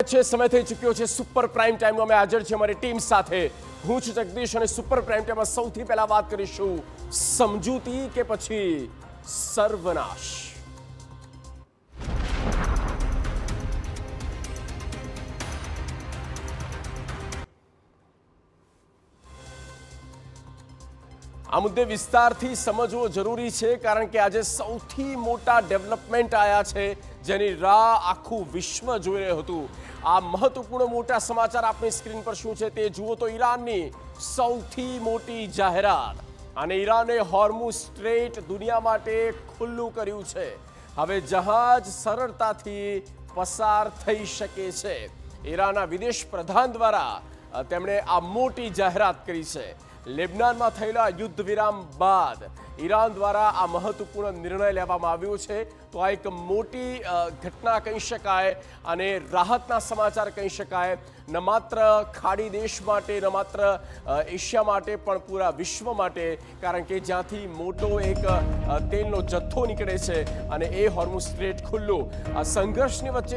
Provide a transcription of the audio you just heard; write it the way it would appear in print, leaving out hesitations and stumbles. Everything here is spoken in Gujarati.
સ્વાગત છે। સમય થઈ ચૂક્યો છે સુપર પ્રાઇમ ટાઈમનો। અમે હાજર છીએ અમારી ટીમ સાથે। હું છું જગદીશ અને સુપર પ્રાઇમ ટાઈમમાં સૌથી પહેલા વાત કરીશું સમજૂતી કે પછી સર્વનાશ। આ મુદ્દે વિસ્તારથી સમજવો જરૂરી છે કારણ કે આજે સૌથી મોટા ડેવલપમેન્ટ આવ્યા છે જેની રાહ આખું વિશ્વ જોઈ રહ્યું હતું। આ મહત્વપૂર્ણ મોટા સમાચાર આપણી સ્ક્રીન પર શું છે તે જુઓ તો ઈરાનની સૌથી મોટી જાહેરાત અને ઈરાને હોર્મુઝ સ્ટ્રેટ દુનિયા માટે ખુલ્લું કર્યું છે। હવે જહાજ સરળતાથી પસાર થઈ શકે છે। ઈરાનના વિદેશ પ્રધાન દ્વારા તેમણે આ મોટી જાહેરાત કરી છે। લેબનાનમાં થયેલા યુદ્ધ વિરામ બાદ ઈરાન દ્વારા આ મહત્વપૂર્ણ નિર્ણય લેવામાં આવ્યો છે। તો આ એક મોટી ઘટના કહી શકાય અને રાહતના સમાચાર કહી શકાય। ન માત્ર ખાડી દેશ માટે, ન માત્ર એશિયા માટે પણ પૂરા વિશ્વ માટે, કારણ કે જ્યાંથી મોટો એક તેલનો જથ્થો નીકળે છે અને એ હોર્મુઝ સ્ટ્રેટ ખુલ્લો, આ સંઘર્ષની વચ્ચે